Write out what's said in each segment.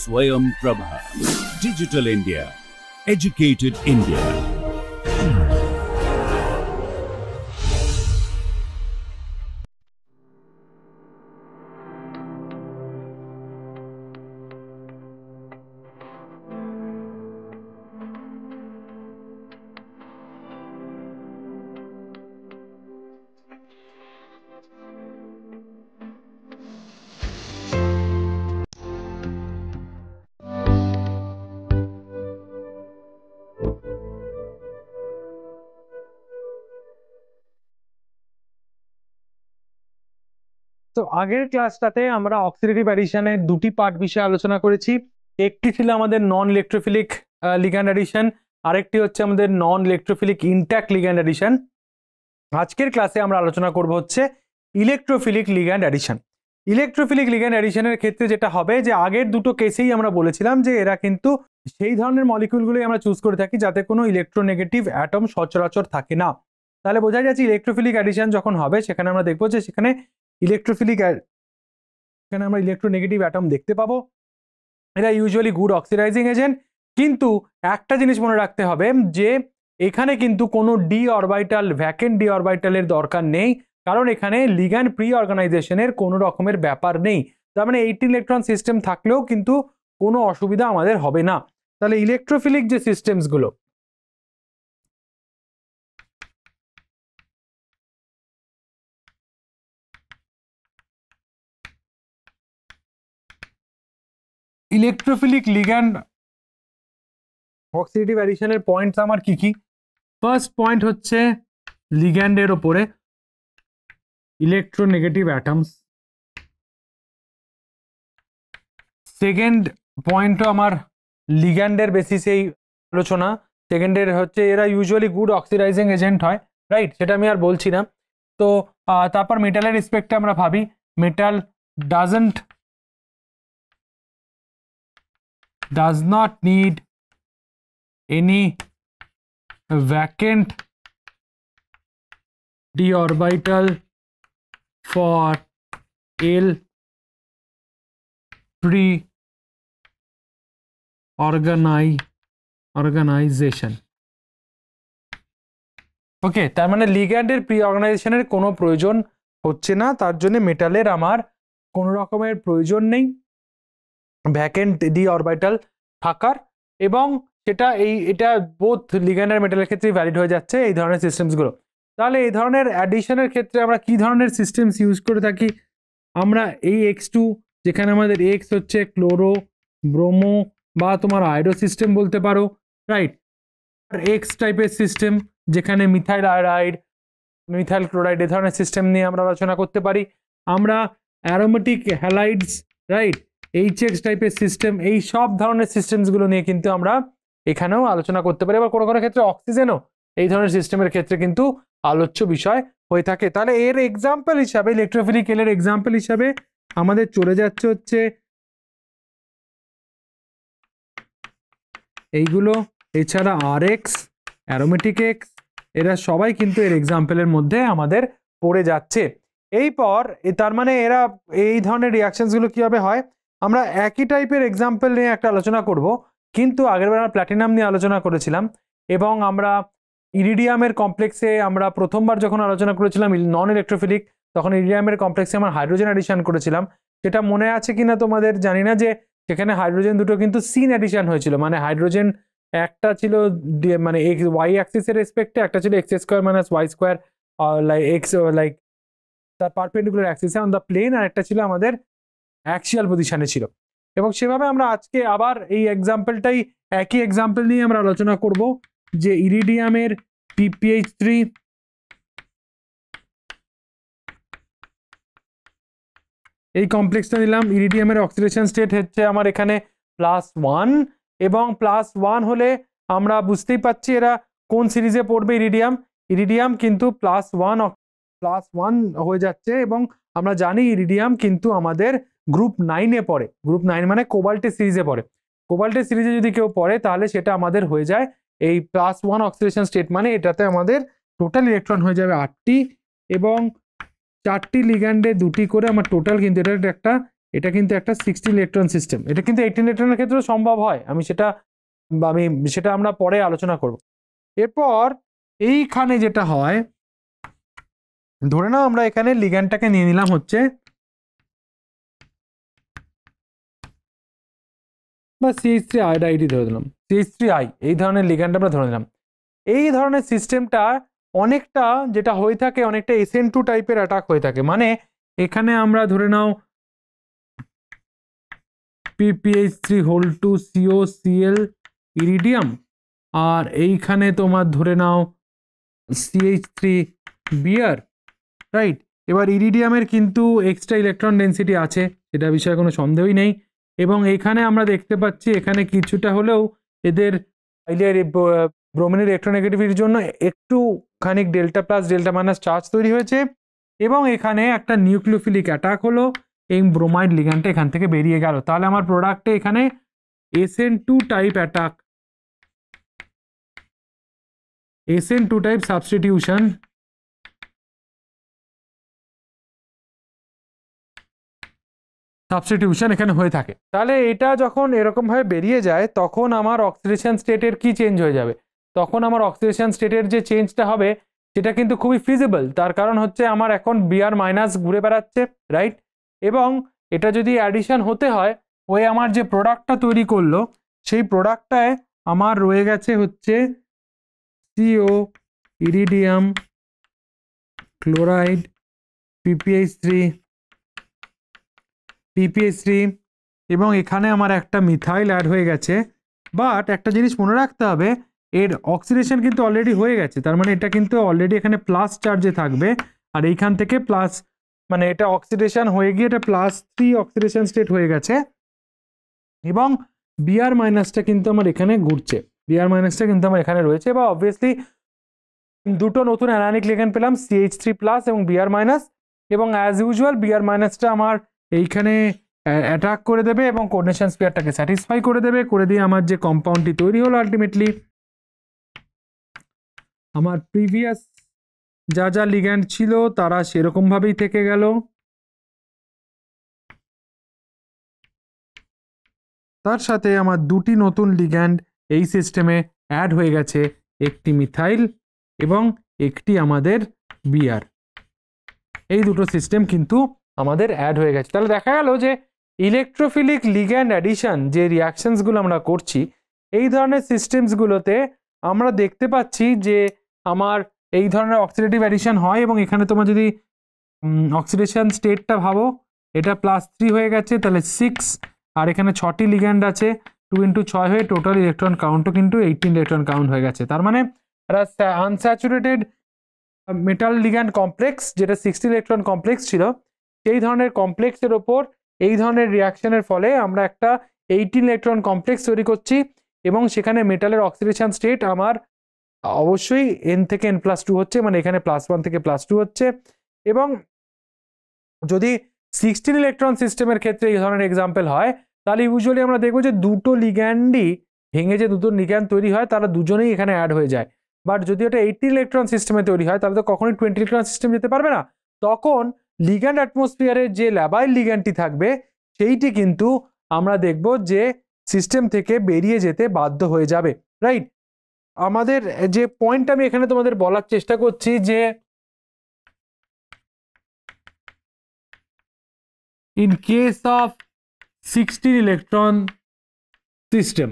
Swayam Prabha. Digital India. Educated India. তো আগের ক্লাসটাতে আমরা অক্সিডেটিভ অ্যাডিশনের দুটি পার্ট বিষয়ে আলোচনা করেছি। একটি ছিল আমাদের নন ইলেকট্রোফিলিক লিগ্যান্ড অ্যাডিশন, আরেকটি হচ্ছে আমাদের non electrophilic intact ligand addition. আজকের ক্লাসে আমরা আলোচনা করব হচ্ছে electrophilic ligand addition. Electrophilic ligand অ্যাডিশনের ক্ষেত্রে যেটা হবে যে আগের দুটো কেসেই আমরা বলেছিলাম যে এরা কিন্তু সেই ধরনের মলিকিউলগুলোই আমরা চুজ করে থাকি যাতে কোনো ইলেকট্রোনেগেটিভ অ্যাটম সচরাচর থাকে না। তাহলে বোঝা যাচ্ছে ইলেকট্রোফিলিক অ্যাডিশন যখন হবে সেখানে আমরা দেখবো যে সেখানে এখানে আমরা ইলেকট্রোনেগেটিভ অ্যাটম দেখতে পাবো। এরা ইউজুয়ালি গুড অক্সিডাইজিং এজেন্ট, কিন্তু একটা জিনিস মনে রাখতে হবে যে এখানে কিন্তু কোনো ডি অরবিটাল ভ্যাকেন্ট ডি অরবিটালের দরকার নেই, কারণ এখানে লিগ্যান্ড প্রি অর্গানাইজেশনের কোনো রকমের ব্যাপার নেই। তার মানে 18 ইলেকট্রন সিস্টেম থাকলেও কিন্তু কোনো অসুবিধা আমাদের হবে না। তাহলে ইলেকট্রোফিলিক যে সিস্টেমসগুলো ইলেকট্রোফিলিক লিগ্যান্ড অক্সিডেটিভ অ্যাডিশনের পয়েন্টস আমার কি কি? ফার্স্ট পয়েন্ট হচ্ছে লিগ্যান্ডের ওপরে ইলেকট্রোনেগেটিভ অ্যাটমস। সেকেন্ড পয়েন্টও আমার লিগ্যান্ডের বেসিসেই আলোচনা। সেকেন্ডের হচ্ছে এরা ইউজুয়ালি গুড অক্সিডাইজিং এজেন্ট হয়, রাইট? সেটা আমি আর বলছি না। তো তারপর মেটালের রেসপেক্টে আমরা ভাবি metal does not need any vacant d orbital for L pre-organization. ওকে, তার মানে লিগ্যান্ডের প্রি অর্গানাইজেশনের কোনো প্রয়োজন হচ্ছে না, তার জন্য মেটালের আমার কোনো রকমের প্রয়োজন নেই ভ্যাকেন্ট ডি অরবিটাল থাকার, এবং এটা বোথ লিগ্যান্ড আর মেটালের ক্ষেত্রে ভ্যালিড হয়ে যাচ্ছে এই ধরনের সিস্টেমসগুলো। তাহলে এই ধরনের অ্যাডিশনের ক্ষেত্রে আমরা কি ধরনের সিস্টেমস ইউজ করে থাকি? আমরা এই X2, যেখানে আমাদের X হচ্ছে ক্লোরো ব্রোমো বা তোমার আয়রো সিস্টেম বলতে পারো, রাইট? আর X টাইপের সিস্টেম যেখানে মিথাইল আয়োডাইড, মিথাইল ক্লোরাইড, এই ধরনের সিস্টেম নিয়ে আমরা আলোচনা করতে পারি। আমরা অ্যারোমেটিক হ্যালাইডস, রাইট, HX টাইপের সিস্টেম, এই সব ধরনের সিস্টেমসগুলো নিয়ে কিন্তু আমরা এখানেও আলোচনা করতে পারি। আবার কোনো কোনো ক্ষেত্রে অক্সিজেনও এই ধরনের সিস্টেমের ক্ষেত্রে কিন্তু আলোচ্য বিষয় হয়ে থাকে। তাহলে এর এক্সাম্পল হিসাবে ইলেকট্রোফিলিক এর এক্সাম্পল হিসাবে আমাদের চলে যাচ্ছে হচ্ছে এইগুলো, এছাড়া RX, অ্যারোমেটিক X, এরা সবাই কিন্তু এর এক্সাম্পলের মধ্যে আমাদের পড়ে যাচ্ছে। এরপর তার মানে এরা এই ধরনের রিয়াকশনসগুলো কিভাবে হয় আমরা একই টাইপের এক্সাম্পল নিয়ে একটা আলোচনা করব, কিন্তু আগেরবার আমরা প্ল্যাটিনাম নিয়ে আলোচনা করেছিলাম এবং আমরা ইরিডিয়ামের কমপ্লেক্সে আমরা প্রথমবার যখন আলোচনা করেছিলাম নন ইলেকট্রোফিলিক, তখন ইরিডিয়ামের কমপ্লেক্সে আমরা হাইড্রোজেন অ্যাডিশন করেছিলাম। সেটা মনে আছে কিনা তোমাদের জানি না, যে সেখানে হাইড্রোজেন দুটো কিন্তু সিন অ্যাডিশন হয়েছিল, মানে হাইড্রোজেন একটা ছিল মানে ওয়াই অ্যাক্সিসের রেসপেক্টে, একটা ছিল x² - y² লাইক তার পারপেন্ডিকুলার অ্যাক্সিসে অন দ্য প্লেন, আর একটা ছিল আমাদের অ্যাক্সিয়াল পজিশনে ছিল। এবং সেভাবে আমরা আজকে আবার এই এক্সাম্পলটাই একই এক্সাম্পল নিয়ে আমরা আলোচনা করব, যে ইরিডিয়ামের PPH3 এই কমপ্লেক্সটা নিলাম। ইরিডিয়ামের অক্সিডেশন স্টেট হচ্ছে আমার এখানে +1, এবং +1 হলে আমরা বুঝতেই পাচ্ছি এরা কোন সিরিজে পড়বে। ইরিডিয়াম কিন্তু +1 হয়ে যাচ্ছে, এবং আমরা জানি ইরিডিয়াম কিন্তু আমাদের গ্রুপ 9-এ পড়ে। গ্রুপ 9 মানে কোবাল্টের সিরিজে পড়ে। কোবাল্টের সিরিজে যদি কেউ পড়ে তাহলে সেটা আমাদের হয়ে যায় এই +1 অক্সিডেশন স্টেট, মানে এটাতে আমাদের টোটাল ইলেকট্রন হয়ে যাবে 8টি, এবং 4টি লিগ্যান্ডে 2টি করে আমার টোটাল কিন্তু এটা একটা এটা কিন্তু একটা 16 ইলেকট্রন সিস্টেম, এটা কিন্তু 18 ইলেকট্রনের ক্ষেত্রেও সম্ভব হয়, আমি সেটা আমরা পরে আলোচনা করব। এরপর এইখানে যেটা হয়, ধরে নাও আমরা এখানে লিগ্যান্ডটাকে নিয়ে নিলাম হচ্ছে বা CH3 আইডি ধরে দিলাম, CH3I, এই ধরনের লিগ্যান্ড আমরা ধরে নিলাম। এই ধরনের সিস্টেমটা অনেকটা যেটা হয়ে থাকে, অনেকটা SN2 টাইপের অ্যাটাক হয়ে থাকে। মানে এখানে আমরা ধরে নাও PPH3 COCl ইরিডিয়াম, আর এইখানে তোমার ধরে নাও CH3 বিয়ার, রাইট। এবার ইরিডিয়ামের কিন্তু এক্সট্রা ইলেকট্রন ডেন্সিটি আছে, এটা বিষয়ে কোনো সন্দেহই নেই। এবং এখানে আমরা দেখতে পাচ্ছি এখানে কিছুটা হলেও এদের ব্রোমিনের ইলেকট্রোনেগেটিভিটির জন্য একটু খানিক delta plus delta minus charge তৈরি হয়েছে, এবং এখানে একটা নিউক্লিওফিলিক অ্যাটাক হলো, এই ব্রোমাইড লিগ্যান্ডটা এখান থেকে বেরিয়ে গেল। তাহলে আমার প্রোডাক্টে এখানে SN2 type attack, SN2 type substitution এখানে হয়ে থাকে। তাহলে এটা যখন এরকম ভাবে বেরিয়ে যায় তখন আমার অক্সিডেশন স্টেটের কি চেঞ্জ হয়ে যাবে, তখন আমার অক্সিডেশন স্টেটের যে চেঞ্জটা হবে সেটা কিন্তু খুবই ফিজিবল। তার কারণ হচ্ছে আমার এখন Br মাইনাস ঘুরে বেড়াচ্ছে, রাইট। এবং এটা যদি অ্যাডিশন হতে হয়, ওই আমার যে প্রোডাক্টটা তৈরি করলো সেই প্রোডাক্টটায় আমার রয়ে গেছে হচ্ছে CO ইরিডিয়াম ক্লোরাইড PPH3 এবং এখানে আমার একটা মিথাইল অ্যাড হয়ে গেছে। বাট একটা জিনিস মনে রাখতে হবে, এর অক্সিডেশন কিন্তু অলরেডি হয়ে গেছে, তার মানে এটা কিন্তু অলরেডি এখানে প্লাস চার্জে থাকবে, আর এইখান থেকে প্লাস, মানে এটা অক্সিডেশন হয়ে গিয়ে এটা +3 অক্সিডেশন স্টেট হয়ে গেছে। এবং Br মাইনাসটা কিন্তু আমার এখানে ঘুরছে, Br মাইনাসটা কিন্তু আমার এখানে রয়েছে। বা অবভিয়াসলি দুটো নতুন অ্যানায়নিক লিগ্যান্ড পেলাম, CH3+ এবং Br মাইনাস, এবং অ্যাজ ইউজুয়াল Br মাইনাসটা আমার এইখানে অ্যাটাক করে দেবে এবং কোঅর্ডিনেশন স্পেয়ারটাকে স্যাটিসফাই করে দেবে, করে দিয়ে আমার যে কম্পাউন্ডটি তৈরি হলো আলটিমেটলি আমার প্রিভিয়াস যা যা লিগ্যান্ড ছিল তারা সেরকমভাবেই থেকে গেল। তার সাথে আমার দুটি নতুন লিগ্যান্ড এই সিস্টেমে অ্যাড হয়ে গেছে, একটি মিথাইল এবং একটি আমাদের Br। এই দুটো সিস্টেম কিন্তু আমাদের অ্যাড হয়ে গেছে। তাহলে দেখা গেল যে ইলেকট্রোফিলিক লিগ্যান্ড অ্যাডিশন যে রিয়াকশনসগুলো আমরা করছি, এই ধরনের সিস্টেমসগুলোতে আমরা দেখতে পাচ্ছি যে আমার এই ধরনের অক্সিডেটিভ অ্যাডিশন হয়। এবং এখানে তোমার যদি অক্সিডেশন স্টেটটা ভাবো, এটা +3 হয়ে গেছে, তাহলে 6, আর এখানে 6টি লিগ্যান্ড আছে, 2 × 6 হয়ে টোটাল ইলেকট্রন কাউন্টও কিন্তু 18 ইলেকট্রন কাউন্ট হয়ে গেছে। তার মানে আনস্যাচুরেটেড মেটাল লিগ্যান্ড কমপ্লেক্স, যেটা 60 ইলেকট্রন কমপ্লেক্স ছিল, সেই ধরনের কমপ্লেক্সের ওপর এই ধরনের রিয়াকশনের ফলে আমরা একটা 18 ইলেকট্রন কমপ্লেক্স তৈরি করছি। এবং সেখানে মেটালের অক্সিডেশন স্টেট আমার অবশ্যই n থেকে n+2 হচ্ছে, মানে এখানে +1 থেকে +2 হচ্ছে। এবং যদি 16 ইলেকট্রন সিস্টেমের ক্ষেত্রে এই ধরনের এক্সাম্পল হয়, তাহলে ইউজুয়ালি আমরা দেখবো যে দুটো লিগ্যান্ডই ভেঙে যে দুটো লিগ্যান্ড তৈরি হয় তারা দুজনেই এখানে অ্যাড হয়ে যায়। বাট যদি ওটা 18 ইলেকট্রন সিস্টেমে তৈরি হয় তাহলে তো কখনোই 20 ইলেকট্রন সিস্টেম যেতে পারবে না। তখন লিগ্যান্ড অ্যাটমসফিয়ারের যে ল্যাবাইল লিগ্যান্ডটি থাকবে সেইটি কিন্তু আমরা দেখব যে সিস্টেম থেকে বেরিয়ে যেতে বাধ্য হয়ে যাবে, রাইট। আমাদের যে পয়েন্ট আমি এখানে তোমাদের বলার চেষ্টা করছি যে in case of 16 electron system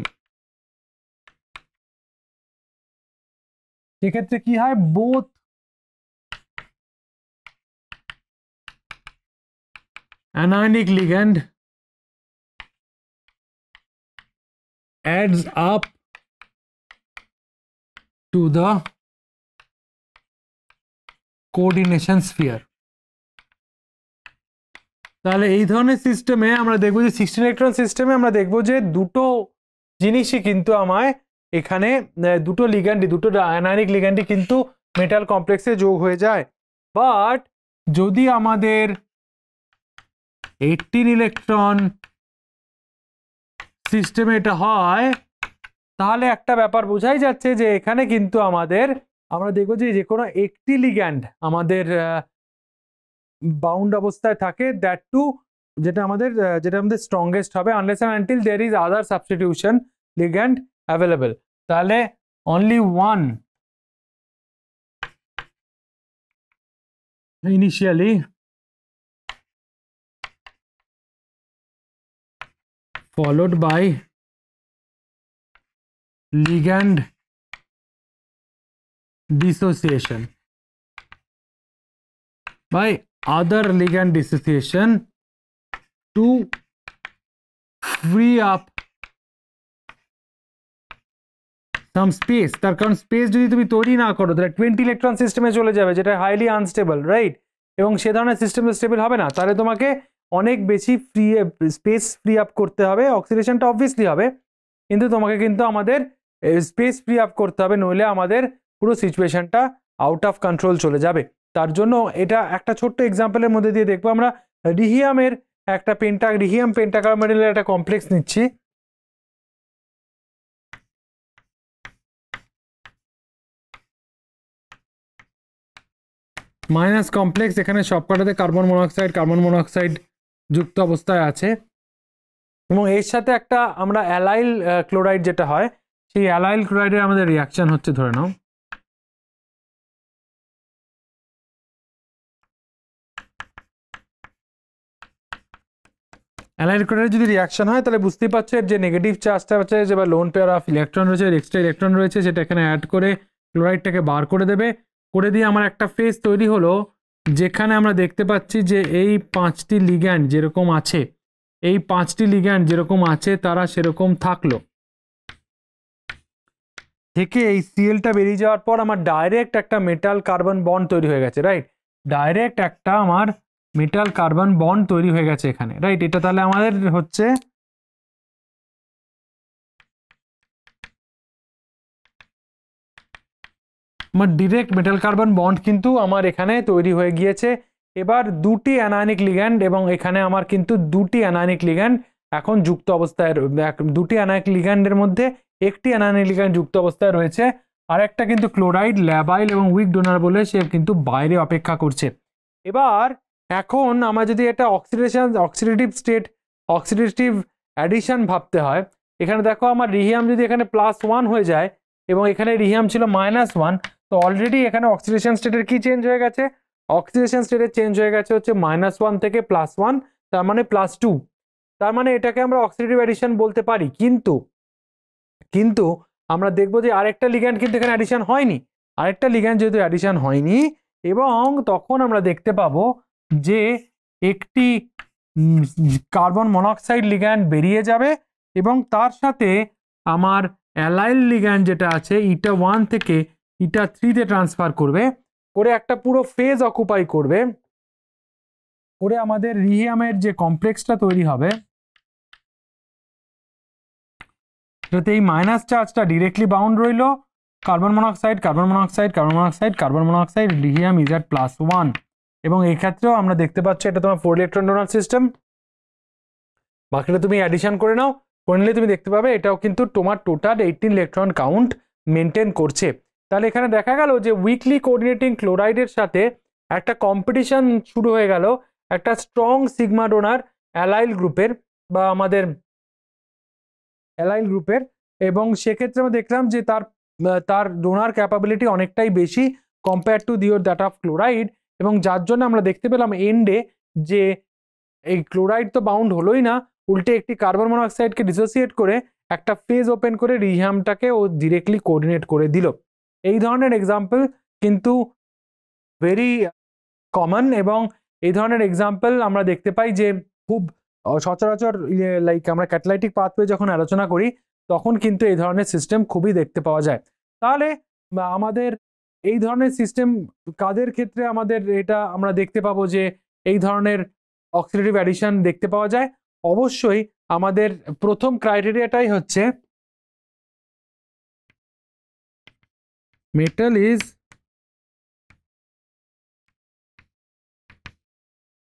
এক্ষেত্রে কি হয়, both anionic ligand adds up to the coordination sphere। তাহলে এই ধরনের সিস্টেমে আমরা দেখবো যে 16 ইলেকট্রন সিস্টেমে আমরা দেখবো যে দুটো জিনিসই কিন্তু আমায় এখানে দুটো আয়নায়নিক লিগ্যান্ডই কিন্তু মেটাল কমপ্লেক্সে যোগ হয়ে যায়। বাট যদি আমাদের 18 ইলেকট্রন সিস্টেমে এটা হয়, তাহলে একটা ব্যাপার বোঝাই যাচ্ছে যে এখানে কিন্তু আমরা দেখবো যে কোনো একটি লিগ্যান্ড আমাদের বাউন্ড অবস্থায় থাকে, দ্যাট টু যেটা আমাদের স্ট্রংগেস্ট হবে, unless and until there is other substitution ligand available. তাহলে only one initially followed by ligand dissociation by other ligand dissociation to free up some space। তার কারণ স্পেস যদি তুমি তৈরি না করো তাহলে 20 ইলেকট্রন সিস্টেমে চলে যাবে, যেটা হাইলি আনস্টেবল, রাইট? এবং সে ধরনের সিস্টেম স্টেবল হবে না। তাহলে তোমাকে অনেক বেশি স্পেস ফ্রি আপ করতে হবে। অক্সিডেশনটা অবভিয়াসলি হবে, কিন্তু তোমাকে কিন্তু আমাদের স্পেস ফ্রি আপ করতে হবে, নইলে আমাদের পুরো সিচুয়েশনটা আউট অফ কন্ট্রোল চলে যাবে। তার জন্য এটা একটা ছোট্ট এক্সাম্পলের মধ্যে দিয়ে দেখবো আমরা রিহিয়ামের একটা রিহিয়াম পেন্টাকার্বনেলের একটা কমপ্লেক্স নিচ্ছি। মাইনাস কমপ্লেক্স, এখানে সবকটাতে কার্বন মনোক্সাইড যুক্ত অবস্থায় আছে, এবং এর সাথে একটা আমরা অ্যালাইল ক্লোরাইড যেটা হয়, সেই অ্যালাইল ক্লোরাইডের আমাদের রিয়াকশন হচ্ছে, ধরে নাও অ্যালাইল ক্লোরাইডের যদি রিয়াকশন হয় তাহলে বুঝতেই পারছো যে নেগেটিভ চার্জটা হচ্ছে যে বা লোন পেয়ার অফ ইলেকট্রন রয়েছে, এক্সট্রা ইলেকট্রন রয়েছে, সেটা এখানে অ্যাড করে ক্লোরাইডটাকে বার করে দেবে। করে দিয়ে আমার একটা ফেজ তৈরি হলো, যেখানে আমরা দেখতে পাচ্ছি যে এই 5টি লিগ্যান্ড যেরকম আছে, তারা সেরকম থাকলো। থেকে এই সিএলটা বেরিয়ে যাওয়ার পর আমার ডাইরেক্ট একটা মেটাল কার্বন বন্ড তৈরি হয়ে গেছে, রাইট? ডাইরেক্ট একটা আমার মেটাল কার্বন বন্ড তৈরি হয়ে গেছে এখানে, রাইট? এটা তাহলে আমাদের হচ্ছে আমার ডিরেক্ট মেটাল কার্বন বন্ড কিন্তু আমার এখানে তৈরি হয়ে গিয়েছে। এবার দুটি অ্যানায়নিক লিগ্যান্ড, এবং এখানে আমার কিন্তু দুটি অ্যানায়নিক লিগ্যান্ড এখন যুক্ত অবস্থায়, দুটি অ্যানায়নিক লিগ্যান্ডের মধ্যে একটি অ্যানায়নিক লিগ্যান্ড যুক্ত অবস্থায় রয়েছে, আর একটা কিন্তু ক্লোরাইড ল্যাবাইল এবং উইক ডোনার বলে সে কিন্তু বাইরে অপেক্ষা করছে। এবার এখন আমার যদি এটা অক্সিডেটিভ অ্যাডিশন ভাবতে হয়, এখানে দেখো আমার রিহিয়াম যদি এখানে +1 হয়ে যায় এবং এখানে রিহিয়াম ছিল -1, তো অলরেডি এখানে অক্সিডেশন স্টেটের কি চেঞ্জ হয়ে গেছে? অক্সিডেশন স্টেটের চেঞ্জ হয়ে গেছে হচ্ছে -1 থেকে +1, তার মানে +2। তার মানে এটাকে আমরা অক্সিডেটিভ অ্যাডিশন বলতে পারি। কিন্তু আমরা দেখবো যে আরেকটা লিগ্যান্ড কিন্তু এখানে অ্যাডিশন হয়নি, যেহেতু অ্যাডিশন হয়নি, এবং তখন আমরা দেখতে পাবো যে একটি কার্বন মনোক্সাইড লিগ্যান্ড বেরিয়ে যাবে, এবং তার সাথে আমার অ্যালাইল লিগ্যান্ড যেটা আছে eta1 থেকে eta3-তে ট্রান্সফার করবে, করে একটা পুরো ফেজ অকুপাই করবে, করে আমাদের রিহিয়ামের যে কমপ্লেক্সটা তৈরি হবে, যাতে এই মাইনাস চার্জটা ডিরেক্টলি বাউন্ড রইল, carbon monoxide, lithium is at +1। এবং এই ক্ষেত্রেও আমরা দেখতে পাচ্ছি এটা তোমার 4 ইলেকট্রন ডোনার সিস্টেম। বাকিটা তুমি অ্যাডিশন করে নাও, করে নিলে তুমি দেখতে পাবে এটাও কিন্তু তোমার টোটাল 18 ইলেকট্রন কাউন্ট মেনটেন করছে। তাহলে এখানে দেখা গেল যে উইকলি কোঅর্ডিনেটিং ক্লোরাইডের সাথে একটা কম্পিটিশন শুরু হয়ে গেল একটা স্ট্রং সিগমা ডোনার অ্যালাইল গ্রুপের, বা আমাদের অ্যালাইল গ্রুপের, এবং সেক্ষেত্রে আমরা দেখলাম যে তার ডোনার ক্যাপাবিলিটি অনেকটাই বেশি compare to that of chloride, এবং যার জন্য আমরা দেখতে পেলাম এন্ডে যে এই ক্লোরাইড তো বাউন্ড হলোই না, উল্টে একটি কার্বন মনোক্সাইডকে ডিসোসিয়েট করে একটা ফেজ ওপেন করে রিহিয়ামটাকে ও ডিরেক্টলি কোঅর্ডিনেট করে দিল। এই ধরনের এক্সাম্পল কিন্তু ভেরি কমন, এবং এই ধরনের এক্সাম্পল আমরা দেখতে পাই যে খুব সচরাচর, লাইক আমরা ক্যাটালাইটিক পাথওয়ে যখন আলোচনা করি তখন কিন্তু এই ধরনের সিস্টেম খুবই দেখতে পাওয়া যায়। তাহলে আমাদের এই ধরনের সিস্টেম কাদের ক্ষেত্রে আমাদের এটা আমরা দেখতে পাবো যে এই ধরনের অক্সিডেটিভ অ্যাডিশন দেখতে পাওয়া যায়? অবশ্যই আমাদের প্রথম ক্রাইটেরিয়াটাই হচ্ছে metal is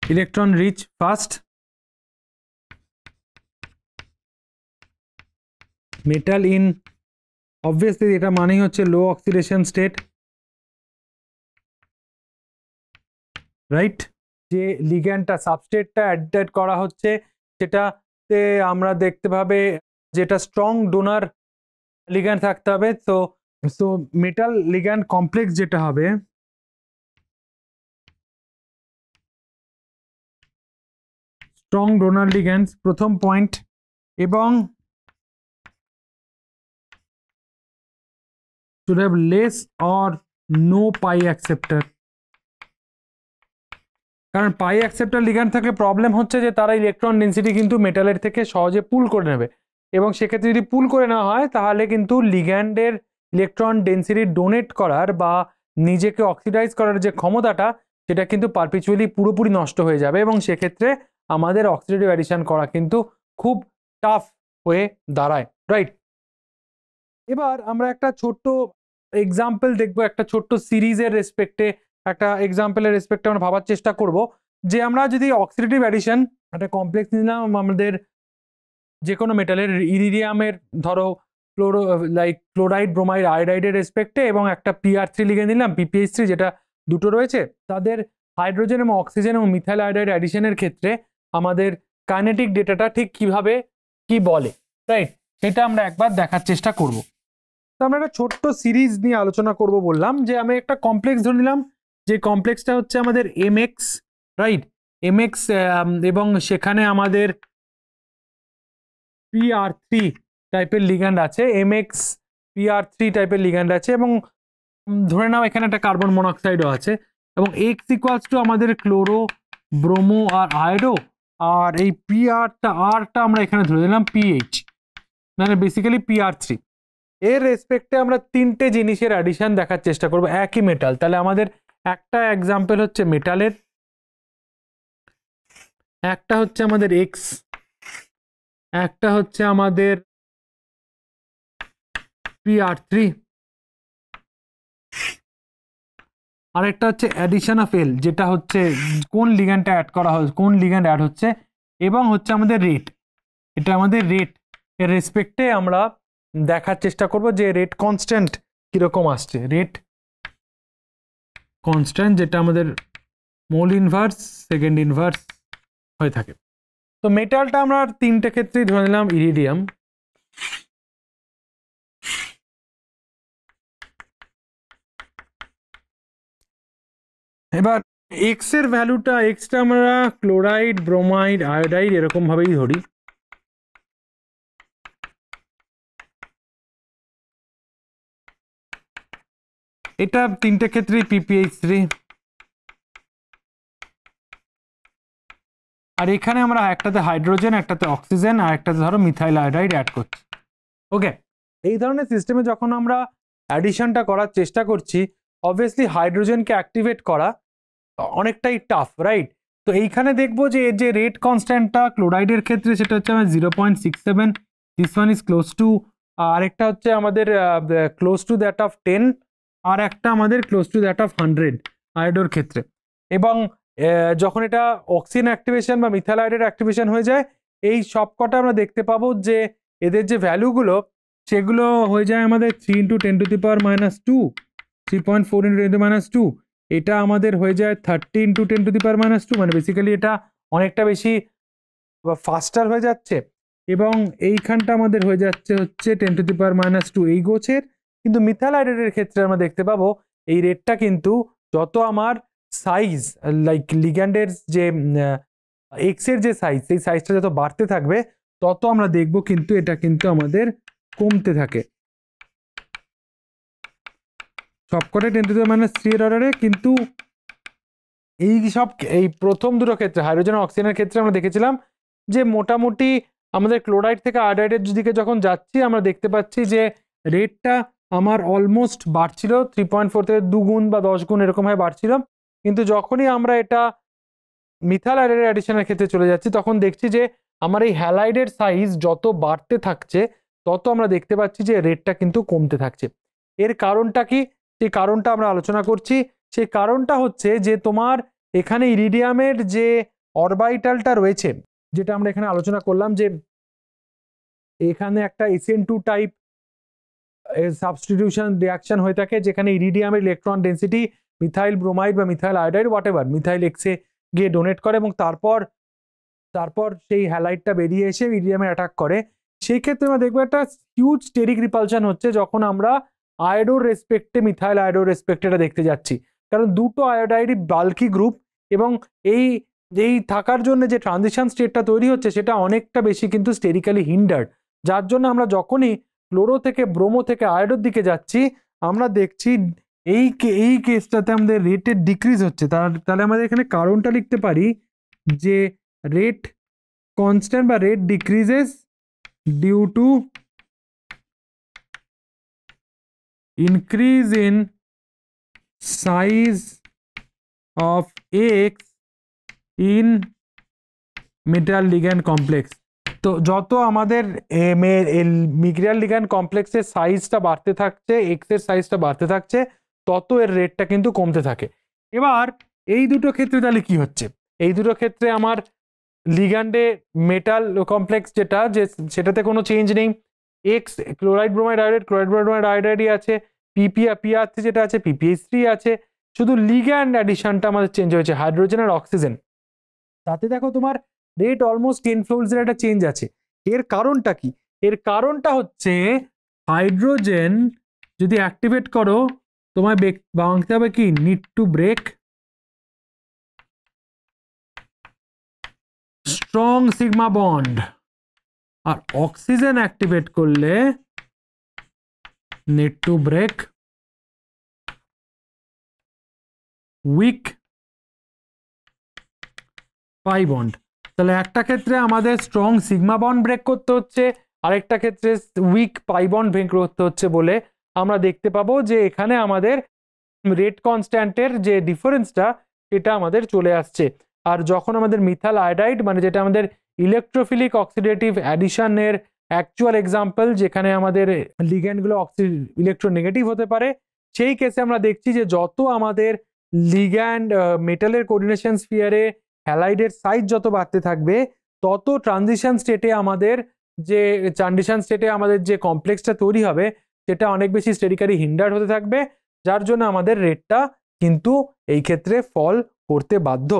electron rich first, metal in obviously এটা মানেই হচ্ছে লো অক্সিডেশন স্টেট, রাইট? যে লিগ্যান্ডটা সাবস্ট্রেটটা অ্যাড করা হচ্ছে সেটাতে আমরা দেখতে পাবে যেটা স্ট্রং ডোনার লিগ্যান্ড থাকতে হবে। তো সো মেটাল লিগ্যান্ড কমপ্লেক্স যেটা হবে স্ট্রং ডোনার লিগ্যান্ডস প্রথম পয়েন্ট, এবং should have less or no pi acceptor। কারণ পাই অ্যাকসেপ্টর লিগ্যান্ড থাকলে প্রবলেম হচ্ছে যে তারা ইলেকট্রন ডেন্সিটি কিন্তু মেটালের থেকে সহজে পুল করে নেবে, এবং সেক্ষেত্রে যদি পুল করে নেওয়া হয় তাহলে কিন্তু লিগ্যান্ডের ইলেকট্রন ডেন্সিটি ডোনেট করার বা নিজেকে অক্সিডাইজ করার যে ক্ষমতাটা সেটা কিন্তু পারপিচুয়ালি পুরোপুরি নষ্ট হয়ে যাবে, এবং সেক্ষেত্রে আমাদের অক্সিডেটিভ অ্যাডিশন করা কিন্তু খুব টাফ হয়ে দাঁড়ায়, রাইট। এবার আমরা একটা ছোট্ট এক্সাম্পল দেখবো, একটা ছোট্ট সিরিজের রেসপেক্টে, একটা এক্সাম্পলের রেসপেক্টে আমরা ভাবার চেষ্টা করব যে আমরা যদি অক্সিডেটিভ অ্যাডিশন একটা কমপ্লেক্স নিলাম আমাদের যে কোনো মেটালের, ইরিডিয়ামের ধরো ক্লোরাইড ব্রোমাইড আয়োডাইডের রেসপেক্টে, এবং একটা PR3 লিখে নিলাম PPH3 যেটা দুটো রয়েছে, তাদের হাইড্রোজেন এবং অক্সিজেন এবং মিথাইল আয়োডাইড অ্যাডিশনের ক্ষেত্রে আমাদের কাইনেটিক ডেটাটা ঠিক কিভাবে কি বলে, রাইট, সেটা আমরা একবার দেখার চেষ্টা করব। তো আমরা একটা ছোট্ট সিরিজ নিয়ে আলোচনা করব, বললাম যে আমি একটা কমপ্লেক্স ধরে নিলাম, যে কমপ্লেক্সটা হচ্ছে আমাদের MX, রাইট, MX, এবং সেখানে আমাদের PR3 টাইপের লিগ্যান্ড আছে, MX PR3 টাইপের লিগ্যান্ড আছে, এবং ধরে নাও এখানে একটা কার্বন মনোক্সাইডও আছে, এবং X ইকুয়ালস টু আমাদের ক্লোরো ব্রোমো আর আয়োডো, আর এই আরটা আমরা এখানে ধরে দিলাম PH, মানে বেসিক্যালি PR3। এর রেসপেক্টে আমরা তিনটে জিনিসের অ্যাডিশন দেখার চেষ্টা করব একই মেটাল। তাহলে আমাদের একটা এক্সাম্পল হচ্ছে মেটালের, একটা হচ্ছে আমাদের X, একটা হচ্ছে আমাদের PR3, আর একটা হচ্ছে অ্যাডিশন অফ L, যেটা হচ্ছে কোন লিগ্যান্ডটা অ্যাড করা হচ্ছে, কোন লিগ্যান্ড অ্যাড হচ্ছে, এবং হচ্ছে আমাদের রেট, এটা আমাদের রেট এর রেসপেক্টে আমরা দেখার চেষ্টা করব যে রেট কনস্ট্যান্ট কিরকম আসছে, রেট কনস্ট্যান্ট যেটা আমাদের মোল ইনভার্স সেকেন্ড ইনভার্স হয়ে থাকে। তো মেটালটা আমরা তিনটে ক্ষেত্রেই ধরে নিলাম ইরিডিয়াম, এবার এক্স এর ভ্যালুটা, এক্সটা আমরা ক্লোরাইড ব্রোমাইড আয়োডাইড এরকম ভাবেই ধরি, এটা তিনটে ক্ষেত্রেই PPH3, আর এখানে আমরা একটাতে হাইড্রোজেন, একটাতে অক্সিজেন, আর একটাতে ধরো মিথাইল আয়োডাইড অ্যাড করছি। ওকে, এই ধরনের সিস্টেমে যখন আমরা অ্যাডিশনটা করার চেষ্টা করছি, অবভিয়াসলি হাইড্রোজেনকে অ্যাক্টিভেট করা অনেকটাই টাফ, রাইট। তো এইখানে দেখবো যে এর যে রেট কনস্ট্যান্টটা ক্লোরাইডের ক্ষেত্রে সেটা হচ্ছে আমার 0.67, this one is close two, আরেকটা হচ্ছে আমাদের ক্লোজ টু দ্যাট অফ 10, আর একটা আমাদের ক্লোজ টু দ্যাট অফ 100 আয়োডোর ক্ষেত্রে। এবং যখন এটা অক্সিজেন অ্যাক্টিভেশন বা মিথাইল আয়োডাইড অ্যাক্টিভেশন হয়ে যায়, এই সবকটা আমরা দেখতে পাবো যে এদের যে ভ্যালুগুলো সেগুলো হয়ে যায় আমাদের 3 × 10⁻², 3.4 × 10⁻², এটা আমাদের হয়ে যায় 30 × 10⁻², মানে বেসিক্যালি এটা অনেকটা বেশি ফাস্টার হয়ে যাচ্ছে, এবং এইখানটা আমাদের হয়ে যাচ্ছে হচ্ছে 10⁻², এই গোছের। কিন্তু মিথাইল আয়োডাইডের ক্ষেত্রে আমরা দেখতে পাবো এই রেটটা কিন্তু যত আমার সাইজ, লাইক লিগ্যান্ডের যে এক্স এর যে সাইজ, সেই সাইজটা যত বাড়তে থাকবে তত আমরা দেখব কিন্তু এটা কিন্তু আমাদের কমতে থাকে, সবকটা 10⁻³ এর অর্ডারে। কিন্তু এই প্রথম দুটো ক্ষেত্রে হাইড্রোজেন আর অক্সিজেনের ক্ষেত্রে আমরা দেখেছিলাম যে মোটামুটি আমাদের ক্লোরাইড থেকে আয়োডাইডের দিকে যখন যাচ্ছি আমরা দেখতে পাচ্ছি যে রেটটা আমার অলমোস্ট বাড়ছিল, 3.4 থেকে 2 গুণ বা 10 গুণ এরকমভাবে বাড়ছিল। কিন্তু যখনই আমরা এটা মিথাইল আয়োডাইড অ্যাডিশনের ক্ষেত্রে চলে যাচ্ছি তখন দেখছি যে আমার এই হ্যালাইডের সাইজ যত বাড়তে থাকছে তত আমরা দেখতে পাচ্ছি যে রেটটা কিন্তু কমতে থাকছে। এর কারণটা কি, সেই কারণটা আমরা আলোচনা করছি। সেই কারণটা হচ্ছে যে তোমার এখানে ইরিডিয়ামের যে অরবিটালটা রয়েছে, যেটা আমরা এখানে আলোচনা করলাম যে এখানে একটা SN2 টাইপ সাবস্টিটিউশন রিঅ্যাকশন হয়ে থাকে, যেখানে ইরিডিয়ামের ইলেকট্রন ডেন্সিটি মিথাইল ব্রোমাইড বা মিথাইল আয়োডাইড হোয়াটএভার, মিথাইল এক্সে গিয়ে ডোনেট করে এবং তারপর সেই হ্যালাইডটা বেরিয়ে এসে ইরিডিয়ামে অ্যাটাক করে। সেই ক্ষেত্রে আমরা দেখবো একটা হিউজ স্টেরিক রিপালশন হচ্ছে যখন আমরা আয়োডোর রেসপেক্টে মিথাইল আয়োডোর রেসপেক্টে এটা দেখতে যাচ্ছি, কারণ দুটো আয়োডাইডই বাল্কি গ্রুপ এবং এই থাকার জন্য যে ট্রানজিশন স্টেটটা তৈরি হচ্ছে সেটা অনেকটা বেশি কিন্তু স্টেরিক্যালি হিন্ডার্ড, যার জন্য আমরা যখনই ক্লোরো থেকে ব্রোমো থেকে আয়োডোর দিকে যাচ্ছি আমরা দেখছি এই কেসটাতে আমাদের রেটের ডিক্রিজ হচ্ছে। তাহলে আমাদের এখানে কারণটা লিখতে পারি যে রেট কনস্ট্যান্ট বা rate decreases due to increase in size of X in metal ligand complex. তো যত আমাদের মেটাল লিগ্যান্ড কমপ্লেক্সের সাইজটা বাড়তে থাকছে, এক্স এর সাইজটা বাড়তে থাকছে, তত এর রেটটা কিন্তু কমতে থাকে। এবার এই দুটো ক্ষেত্রে তাহলে কি হচ্ছে? এই দুটো ক্ষেত্রে আমার লিগ্যান্ডে মেটাল কমপ্লেক্স সেটাতে কোনো চেঞ্জ নেই, X chloride bromide iodide chloride bromide আয়োডাইডই আছে, পিআর3 যেটা আছে পিপিএইচ3 আছে, শুধু লিগ্যান্ড অ্যাডিশনটা আমাদের চেঞ্জ হয়েছে হাইড্রোজেন আর অক্সিজেন। তাতে দেখো তোমার রেট অলমোস্ট 10 ফোল্ডস এর একটা চেঞ্জ আছে। এর কারণটা কি? এর কারণটা হচ্ছে হাইড্রোজেন যদি অ্যাক্টিভেট করো তোমায় ভাঙতে হবে কি need to break strong sigma bond, আর অক্সিজেন অ্যাক্টিভেট করলে need to break weak pi bond. তাহলে একটা ক্ষেত্রে আমাদের স্ট্রং সিগমা বন্ড ব্রেক করতে হচ্ছে, আরেকটা ক্ষেত্রে উইক পাই বন্ড ব্রেক করতে হচ্ছে বলে আমরা দেখতে পাবো যে এখানে আমাদের রেট কনস্ট্যান্টের যে ডিফারেন্সটা এটা আমাদের চলে আসছে। আর যখন আমাদের মিথাইল আয়োডাইড মানে যেটা আমাদের ইলেকট্রোফিলিক অক্সিডেটিভ অ্যাডিশনের অ্যাকচুয়াল এক্সাম্পল, যেখানে আমাদের লিগ্যান্ডগুলো ইলেকট্রোনেগেটিভ হতে পারে, সেই কেসে আমরা দেখছি যে যত আমাদের লিগ্যান্ড মেটালের কোঅর্ডিনেশন স্ফিয়ারে হ্যালাইডের সাইজ যত বাড়তে থাকবে তত ট্রানজিশন স্টেটে আমাদের যে কমপ্লেক্সটা তৈরি হবে সেটা অনেক বেশি স্টেরিক্যালি হিন্ডার্ড হতে থাকবে, যার জন্য আমাদের রেটটা কিন্তু এই ক্ষেত্রে ফল করতে বাধ্য।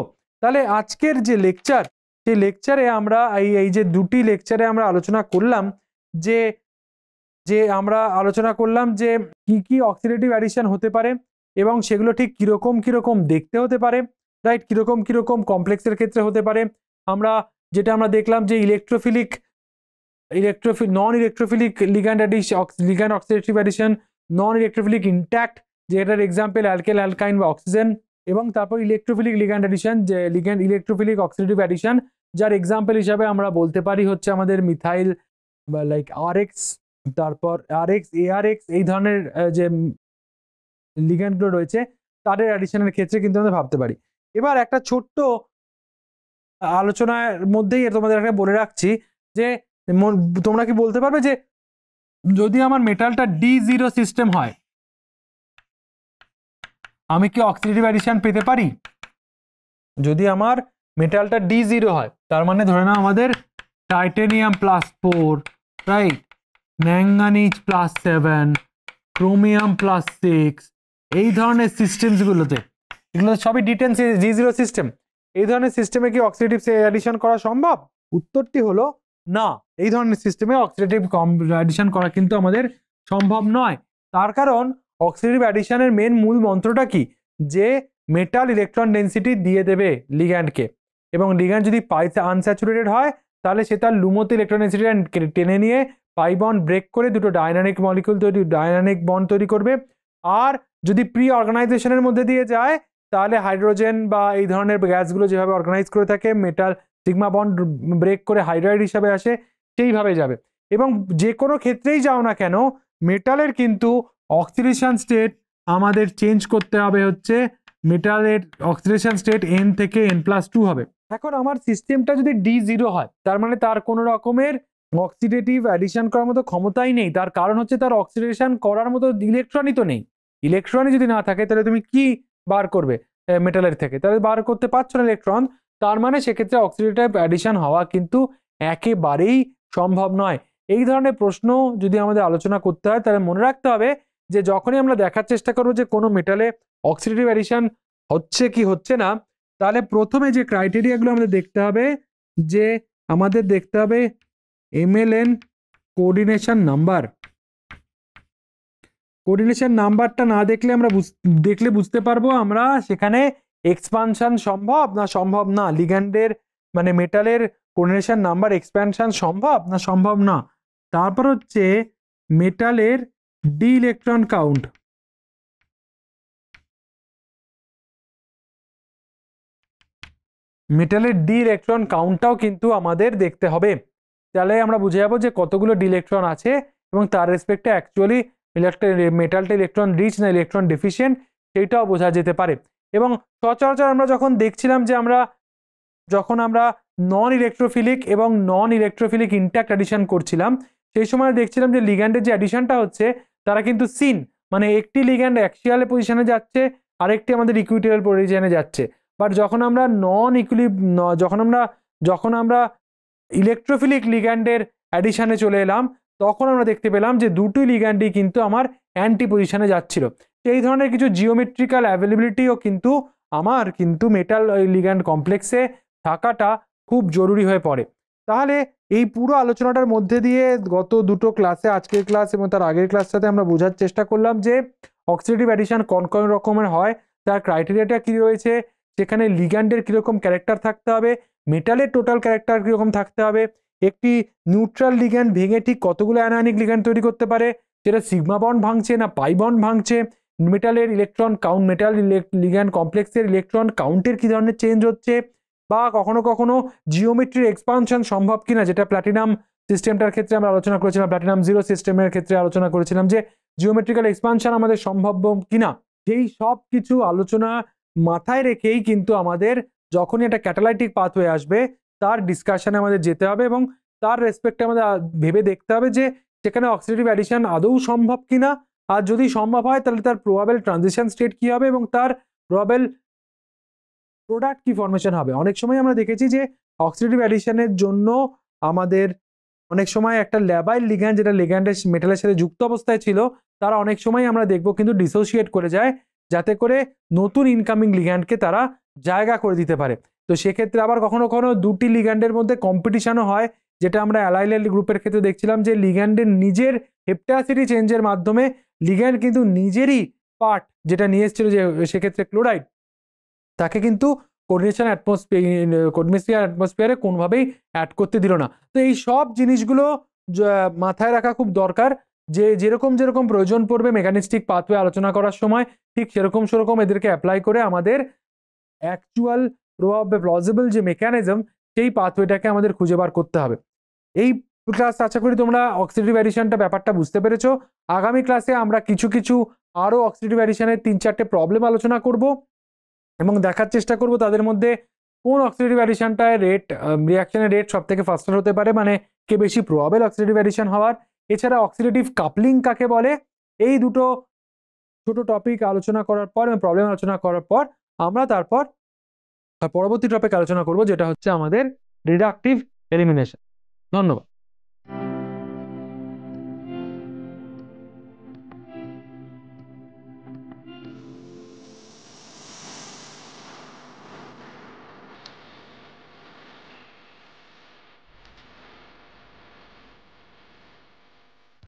তাহলে আজকের যে লেকচার, সেই লেকচারে আমরা এই যে দুটি লেকচারে আমরা আলোচনা করলাম যে কি কি অক্সিডেটিভ অ্যাডিশন হতে পারে এবং সেগুলো ঠিক কিরকম দেখতে হতে পারে, রাইট, কিরকম কমপ্লেক্সের ক্ষেত্রে হতে পারে। আমরা দেখলাম যে নন ইলেকট্রোফিলিক লিগ্যান্ড অক্সিডেটিভ অ্যাডিশন, নন ইলেকট্রোফিলিক ইন্ট্যাক্ট যেটার এক্সাম্পল অ্যালকাইন বা অক্সিজেন, এবং তারপর ইলেকট্রোফিলিক লিগ্যান্ড অ্যাডিশন যে ইলেকট্রোফিলিক অক্সিডেটিভ অ্যাডিশন, যার এক্সাম্পল হিসাবে আমরা বলতে পারি হচ্ছে আমাদের মিথাইল বা লাইক আরএক্স, তারপর আরএক্স এআরএক্স, এই ধরনের যে লিগ্যান্ডগুলো রয়েছে তাদের অ্যাডিশনের ক্ষেত্রে কিন্তু আমরা ভাবতে পারি। এবার একটা ছোট্ট আলোচনার মধ্যেই তোমাদের একটা বলে রাখছি যে তোমরা কি বলতে পারবে যে যদি আমার মেটালটা D0 সিস্টেম হয় আমি কি অক্সিডেটিভ অ্যাডিশন পেতে পারি? যদি আমার মেটালটা D0 হয় তার মানে ধরে নাও আমাদের টাইটেনিয়াম +4, রাইট, ম্যাঙ্গানিজ +7, ক্রোমিয়াম +6, এই ধরনের সিস্টেমসগুলোতে, এগুলো সবই D0 সিস্টেম, এই ধরনের সিস্টেমে কি অক্সিডেটিভ অ্যাডিশন করা সম্ভব? উত্তরটি হলো না, এই ধরনের সিস্টেমে অক্সিডেটিভ অ্যাডিশন করা কিন্তু আমাদের সম্ভব নয়। তার কারণ অক্সিডেটিভ অ্যাডিশনের মূল মন্ত্রটা কি, যে মেটাল ইলেকট্রন ডেন্সিটি দিয়ে দেবে লিগ্যান্ডকে, এবং লিগ্যান্ড যদি পাইতে আনস্যাচুরেটেড হয় তাহলে সে তার লুমোতে ইলেকট্রন ডেন্সিটি টেনে নিয়ে পাই বন্ড ব্রেক করে দুটো ডায়নামিক বন্ড তৈরি করবে। আর যদি প্রি অর্গানাইজেশনের মধ্যে দিয়ে যায় তাহলে হাইড্রোজেন বা এই ধরনের গ্যাসগুলো যেভাবে অর্গানাইজ করে থাকে মেটাল সিগমা বন্ড ব্রেক করে হাইড্রাইড হিসাবে আসে, সেইভাবে যাবে। এবং যে কোনো ক্ষেত্রেই যাও না কেন মেটালের কিন্তু অক্সিডেশন স্টেট আমাদের চেঞ্জ করতে হবে, হচ্ছে মেটালের অক্সিডেশন স্টেট n থেকে n+2 হবে। এখন আমার সিস্টেমটা যদি D0 হয় তার মানে তার কোনো রকমের অক্সিডেটিভ অ্যাডিশন করার মতো ক্ষমতাই নেই। তার কারণ হচ্ছে তার অক্সিডেশন করার মতো ইলেকট্রনই তো নেই। ইলেকট্রনই যদি না থাকে তাহলে তুমি কি বার করবে মেটালের থেকে? তাহলে বার করতে পারছো না ইলেকট্রন, তার মানে সেক্ষেত্রে অক্সিডেটিভ অ্যাডিশন হওয়া কিন্তু একেবারেই সম্ভব নয়। এই ধরনের প্রশ্ন যদি আমাদের আলোচনা করতে হয় তাহলে মনে রাখতে হবে যে যখনই আমরা দেখার চেষ্টা করবো যে কোনো মেটালে অক্সিডেটিভ অ্যাডিশন হচ্ছে কি হচ্ছে না, তাহলে প্রথমে যে ক্রাইটেরিয়াগুলো আমাদের দেখতে হবে, যে আমাদের দেখতে হবে MLN কোঅর্ডিনেশন নাম্বার। কোঅর্ডিনেশন নাম্বারটা না দেখলে আমরা দেখলে বুঝতে পারবো আমরা সেখানে এক্সপানশন সম্ভব না সম্ভব না, লিগ্যান্ডের মানে মেটালের কোঅর্ডিনেশন নাম্বার এক্সপ্যানশন সম্ভব না সম্ভব না। তারপর হচ্ছে মেটালের ডি ইলেকট্রন কাউন্ট, মেটালের ডি ইলেকট্রন কাউন্টটাও কিন্তু আমাদের দেখতে হবে। তাহলে আমরা বুঝে যাবো যে কতগুলো ডি ইলেকট্রন আছে এবং তার রেসপেক্টে অ্যাকচুয়ালি মেটালটা ইলেকট্রন রিচ না ইলেকট্রন ডেফিসিয়েন্ট সেইটাও বোঝা যেতে পারে। এবং সচরাচর আমরা যখন দেখছিলাম যে যখন আমরা নন ইলেকট্রোফিলিক এবং নন ইলেকট্রোফিলিক ইন্ট্যাক্ট অ্যাডিশন করছিলাম, সেই সময় দেখছিলাম যে লিগ্যান্ডের যে অ্যাডিশনটা হচ্ছে তারা কিন্তু সিন, মানে একটি লিগ্যান্ড অ্যাক্সিয়াল পজিশনে যাচ্ছে আরেকটি আমাদের ইকুইটোরিয়াল পজিশনে যাচ্ছে। বাট যখন আমরা যখন আমরা ইলেকট্রোফিলিক লিগ্যান্ডের অ্যাডিশনে চলে এলাম, তখন আমরা দেখতে পেলাম যে দুটি লিগ্যান্ডই কিন্তু আমার অ্যান্টি পজিশনে যাচ্ছিল। এই ধরনের কিছু জিওমেট্রিক্যাল অ্যাভেলেবিলিটিও কিন্তু আমার কিন্তু মেটাল লিগ্যান্ড কমপ্লেক্সে থাকাটা খুব জরুরি হয়ে পড়ে। তাহলে এই পুরো আলোচনাটার মধ্যে দিয়ে গত দুটো ক্লাসে, আজকের ক্লাস এবং তার আগের ক্লাসটাতে আমরা বোঝার চেষ্টা করলাম যে অক্সিডেটিভ অ্যাডিশন কোন কোন রকমের হয়, তার ক্রাইটেরিয়াটা কী রয়েছে, সেখানে লিগ্যান্ডের কীরকম ক্যারেক্টার থাকতে হবে, মেটালের টোটাল ক্যারেক্টার কীরকম থাকতে হবে, একটি নিউট্রাল লিগ্যান্ড ভেঙে ঠিক কতগুলো অ্যানায়নিক লিগ্যান্ড তৈরি করতে পারে, যেটা সিগমা বন্ড ভাঙছে না পাই বন্ড ভাঙছে, মেটালের ইলেকট্রন কাউন্ট, মেটাল লিগ্যান্ড কমপ্লেক্সের ইলেকট্রন কাউন্টের কী ধরনের চেঞ্জ হচ্ছে, বা কখনো কখনো জিওমেট্রির এক্সপানশন সম্ভব কিনা, যেটা প্ল্যাটিনাম সিস্টেমটার ক্ষেত্রে আমরা আলোচনা করেছিলাম, প্ল্যাটিনাম জিরো সিস্টেমের ক্ষেত্রে আলোচনা করেছিলাম যে জিওমেট্রিক্যাল এক্সপানশন আমাদের সম্ভাব্য কিনা। সেই সব কিছু আলোচনা মাথায় রেখেই কিন্তু আমাদের যখনই একটা ক্যাটালাইটিক পাথওয়ে আসবে তার ডিসকাশনে আমাদের যেতে হবে এবং তার রেসপেক্টে আমাদের ভেবে দেখতে হবে যে সেখানে অক্সিডেটিভ অ্যাডিশন আদৌ সম্ভব কিনা, আর যদি সম্ভব হয় তাহলে তার প্রবাবল ট্রানজিশন স্টেট কি হবে এবং তার প্রবাবল প্রোডাক্ট কি ফর্মেশন হবে। অনেক সময় আমরা দেখেছি যে অক্সিডেটিভ অ্যাডিশনের জন্য আমাদের অনেক সময় একটা ল্যাবাইল লিগ্যান্ড, যেটা লিগ্যান্ডের মেটালের সাথে যুক্ত অবস্থায় ছিল, তারা অনেক সময় আমরা দেখব কিন্তু ডিসোসিয়েট করে যায়, যাতে করে নতুন ইনকামিং লিগ্যান্ডকে তারা জায়গা করে দিতে পারে। তো সেক্ষেত্রে আবার কখনো কখনো দুটি লিগ্যান্ডের মধ্যে কম্পিটিশনও হয়, যেটা আমরা অ্যালাইল গ্রুপের ক্ষেত্রে দেখছিলাম যে লিগ্যান্ডের নিজের হেপ্টাসিটি চেঞ্জের মাধ্যমে লিগ্যান্ড কিন্তু নিজেরই পার্ট যেটা নিয়ে এসেছিল, যে সেক্ষেত্রে ক্লোরাইড, তাকে কিন্তু কোঅর্ডিনেশন অ্যাটমসফিয়ারে কোনোভাবেই অ্যাড করতে দিল না। তো এই সব জিনিসগুলো মাথায় রাখা খুব দরকার, যে যেরকম প্রয়োজন পড়বে মেকানিস্টিক পাথওয়ে আলোচনা করার সময় ঠিক সেরকম এদেরকে অ্যাপ্লাই করে আমাদের অ্যাকচুয়াল প্লজিবল যে মেকানিজম সেই পাথওয়েটাকে আমাদের খুঁজে বার করতে হবে। এই ক্লাস আশা করি তোমরা অক্সিডেটিভ অ্যাডিশনটা ব্যাপারটা বুঝতে পেরেছো। আগামী ক্লাসে আমরা কিছু আরও অক্সিডেটিভ অ্যাডিশনের 3-4টে প্রবলেম আলোচনা করব এবং দেখার চেষ্টা করব তাদের মধ্যে কোন অক্সিডেটিভ অ্যাডিশনটায় রিঅ্যাকশনের রেট সব থেকে ফাস্টার হতে পারে, মানে কে বেশি প্রবাবল অক্সিডেটিভ অ্যাডিশন হওয়ার। এছাড়া অক্সিডেটিভ কাপলিং কাকে বলে, এই দুটো ছোট টপিক আলোচনা করার পর এবং প্রবলেম আলোচনা করার পর আমরা তারপর পরবর্তী টপিক আলোচনা করব, যেটা হচ্ছে আমাদের রিডাকটিভ এলিমিনেশন। ধন্যবাদ।